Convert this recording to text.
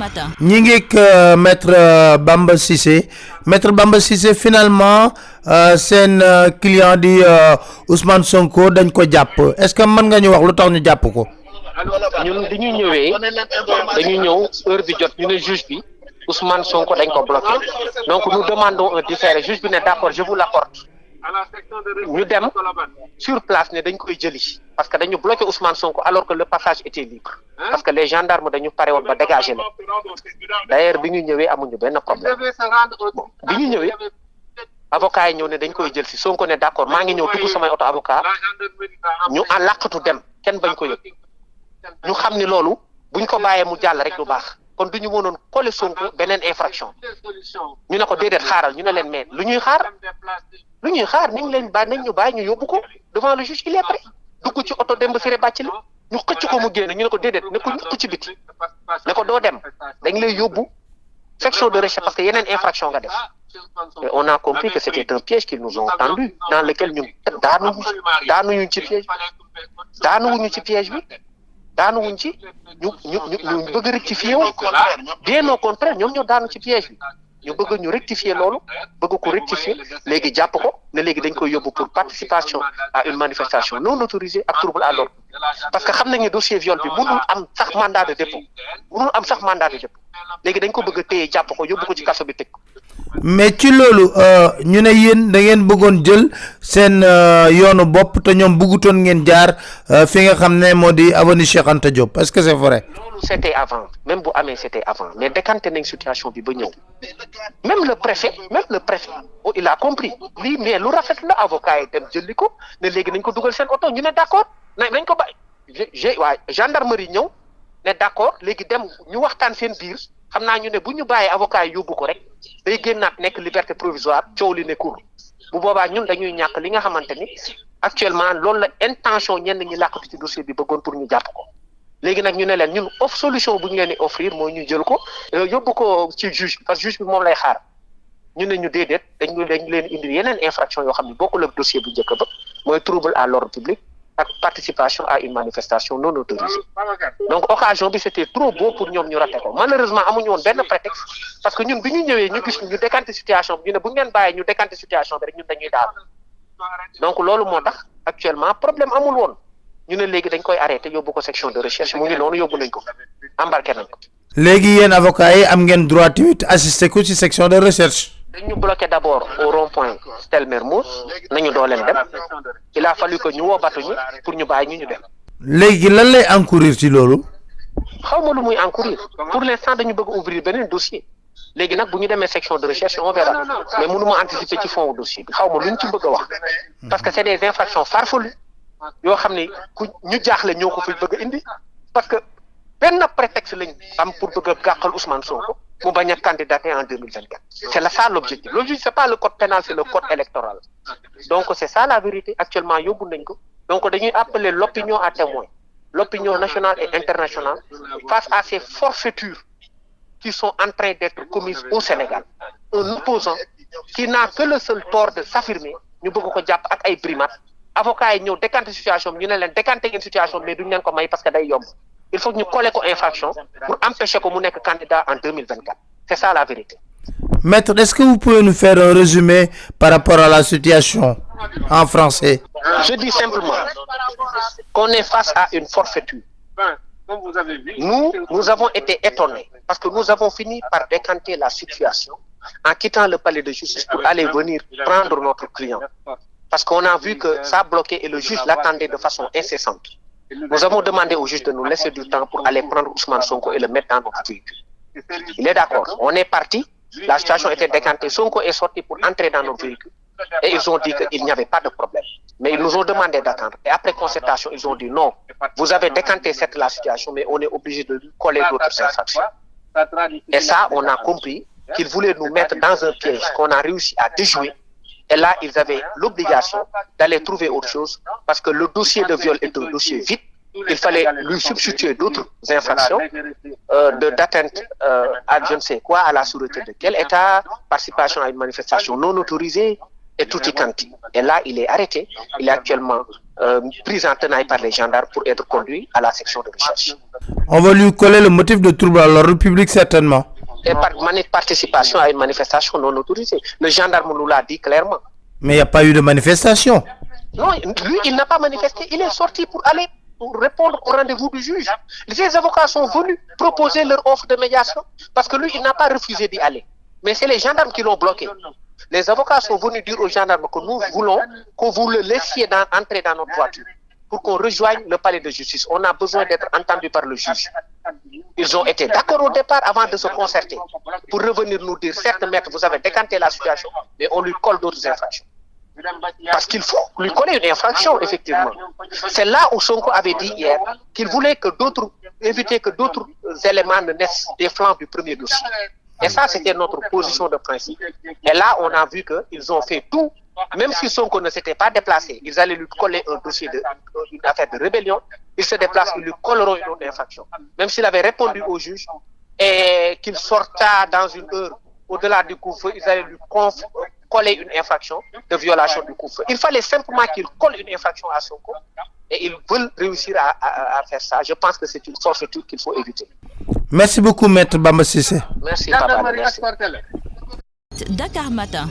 matin. ñi ngi ak maître Bamba Cissé finalement seen client di Ousmane Sonko dañ ko jàpp est-ce que mën nga ñu wax lu tax ñu jàpp ko. ñun dañuy ñëw heure bi jot ñu ne juge bi Ousmane Sonko dañ ko bloqué donc nous demandons un différé juge bi ne d'accord je vous l'accorde ñu dem sur place ne dañ koy jëli parce que dañu bloqué Ousmane Sonko alors que le passage était libre parce que les gendarmes dañu pare woon ba dégager la d'ailleurs bi ñu ñëwee amuñu benn problème bi ñu ñëwee avocat yi ñëw ne dañ koy jël si Sonko ne d'accord maa ngi ñëw dugg samay oto avocat ñu en làqatu dem kenn bañ ko yëg ñu xam ni loolu buñ ko bàyyee mu jàll rek du baax kon duñu mënoon coller Sonko beneen infraction ñu ne ko déedéet xaaral ñu ne leen mais lu ñuy xaar nañ leen nañ ñu bàyyi ñu yóbbu ko devant le juge il est prêt dugg ci oto dem ba Siré Bàcci la ñu xëcc ko mu génn ñu ne ko déedéet ne ko ñukk ci biti ne ko doo dem dañ lay yóbbu section de recherche parce que yeneen infraction nga def et on a compris que c'était un piège qu'ils nous ont tendu dans lequel ñun daanuñu ci piège bi daanuwuñ ci ñu bëgg a rectifier wu bien au contraire ñoom ñoo daanu ci piège bi ñu bëgg ñu rectifier loolu bëgg ko rectifier léegi jàpp ko ne léegi dañ koy yóbbu pour participation à une manifestation non autorisée ak trouble à l'ordre parce que xam nañu dossier viol bi mënul am sax mandat de dépôt léegi dañ ko bëgg a téye jàpp ko yóbbu ko ci kaso bi tëj ko. mais ci loolu ñu ne yéen da ngeen bëggoon jël seen yoonu bopp te ñoom bëggutoon ngeen jaar fi nga xam ne moo di avenue Cheikh Anta Diop est-ce que c'est vrai. loolu c'était avant même bu amee c'était avant mais décanté nañ situation bi ba ñëw même le préfet oh, il a compris lii mais lu rafet la avocat yi dem jëli ko ne léegi nañ ko dugal seen oto ñu ne d'accord nañ ko bàyyi waa gendarmerie ñëw ne d'accord léegi dem ñu waxtaan seen biir. xam naa ñu ne bu ñu bàyyee avocat yi yóbbu ko rek day génnaat nekk liberté provisoire coow li ne cour bu boobaa ñun dañuy ñàkk li nga xamante ni actuellement loolu la intention ñenn ñi làqatu ci dossier bi bëggoon pour ñu jàpp ko léegi nag ñu ne leen ñun solution bu ñu leen di offrir mooy ñu jël ko yóbbu ko ci juge bi parce que juge bi moom lay xaar ñu ne ñu déedéet dañu leen indi yeneen infraction yoo xam ne bokkul ak dossier bu njëkk ba mooy trouble à l'ordre public ak participation à une manifestation non autorisée donc occasion bi c'était trop beau pour ñoom ñu raté ko malheureusement amuñu woon benn prétexte parce que ñun bi ñu ñëwee ñu gis ñu décanté situation bi ñu ne bu ngeen bàyyee ñu décanté situation bi rek ñun dañuy daal donc loolu moo tax actuellement problème amul woon ñu ne léegi dañ koy arrêté yóbbu ko section de recherche mu ngi noonu yóbbu nañ ko embarqué nañ ko. léegi yéen avocats yi am ngeen droit tamit assister ko ci section de recherche. dañu bloqué d'abord au rond-point Stel Mermoz nañu doo leen dem il a fallu que ñu woo batuñu pour ñu bàyyi ñu dem. léegi lan lay encourir ci loolu. xaw ma lu muy encourir pour l'instant dañu bëgg ouvrir beneen dossier léegi nag bu ñu demee section de recherche on verra mais mënuma anticiper ci fond dossier bi xaw ma luñ ci bëgg a wax parce que c'est des infractions farfelues yoo xam ne ku ñu jaaxle ñoo ko fi bëgg a indi parce que benn prétexte lañ am pour bëgg a gàqal Ousmane Sonko. mu bañ a candidater en 2024 c'est ça l'objectif c'est pas le code pénal c'est le code électoral donc c'est ça la vérité actuellement yóbbu nañ ko donc dañuy appeler l'opinion à témoin l'opinion nationale et internationale face à ces forfaitures qui sont en train d'être commises au Sénégal un opposant qui n'a que le seul tort de s'affirmer ñu bëgg ko jàpp ak ay primates avocats yi ñëw décanter situation bi ñu ne leen décanter ngeen situation mais duñ leen ko may parce que day yomb il faut que ñu coller ko infraction pour empêcher ko mu nekk candidat en 2024 c'est ça la vérité. Maître, est-ce que vous pouvez nous faire un résumé par rapport à la situation en français? Je dis simplement qu'on est face à une forfaiture. Nous avons été étonnés parce que nous avons fini par décanter la situation en quittant le palais de justice pour aller venir prendre notre client parce qu'on a vu que ça bloquait et le juge l'attendait de façon incessante. Nous avons demandé au juge de nous laisser du temps pour aller prendre Ousmane Sonko et le mettre dans notre véhicule. Il est d'accord. On est parti. La situation était décantée. Sonko est sorti pour entrer dans notre véhicule. Et ils ont dit qu'il n'y avait pas de problème. Mais ils nous ont demandé d'attendre. Et après concertation, ils ont dit non. Vous avez décanté la situation, mais on est obligé de lui coller d'autres infractions. Et ça, on a compris qu'ils voulaient nous mettre dans un piège qu'on a réussi à déjouer. Et là, ils avaient l'obligation d'aller trouver autre chose parce que le dossier de viol est un dossier vide. Il fallait lui substituer d'autres infractions d'atteinte à je ne sais quoi, à la sûreté de quel État, participation à une manifestation non autorisée et tutti quanti. Et là, il est arrêté. Il est actuellement pris en tenaille par les gendarmes pour être conduit à la section de recherche. On va lui coller le motif de trouble à l'ordre public certainement. Et par participation à une manifestation non autorisée. Le gendarme nous l'a dit clairement. Mais il n'y a pas eu de manifestation. Non, lui, il n'a pas manifesté. Il est sorti pour aller répondre au rendez-vous du juge. Les avocats sont venus proposer leur offre de médiation parce que lui, il n'a pas refusé d'y aller. Mais c'est les gendarmes qui l'ont bloqué. Les avocats sont venus dire aux gendarmes que nous voulons que vous le laissiez entrer dans notre voiture pour qu'on rejoigne le palais de justice. On a besoin d'être entendu par le juge. Ils ont été d'accord au départ avant de se concerter pour revenir nous dire, certes, maître, vous avez décanté la situation, mais on lui colle d'autres infractions. Parce qu'il faut lui coller une infraction, effectivement. C'est là où Sonko avait dit hier qu'il voulait éviter que d'autres éléments ne naissent des flancs du premier dossier. Et ça, c'était notre position de principe. Et là, on a vu qu'ils ont fait tout. Même si Sonko ne s'était pas déplacé, ils allaient lui coller un dossier une affaire de rébellion. Il se déplace, ils lui colleront une autre infraction. Même s'il avait répondu au juge et qu'il sorta dans une heure au-delà du couvre-feu, ils allaient lui coller une infraction de violation du couvre-feu. Il fallait simplement qu'il colle une infraction à Sonko et ils veulent réussir à faire ça. Je pense que c'est une forfaiture qu'il faut éviter. Merci beaucoup, Maître Bamba Cissé. Merci, Papa. Merci. Dakar Matin.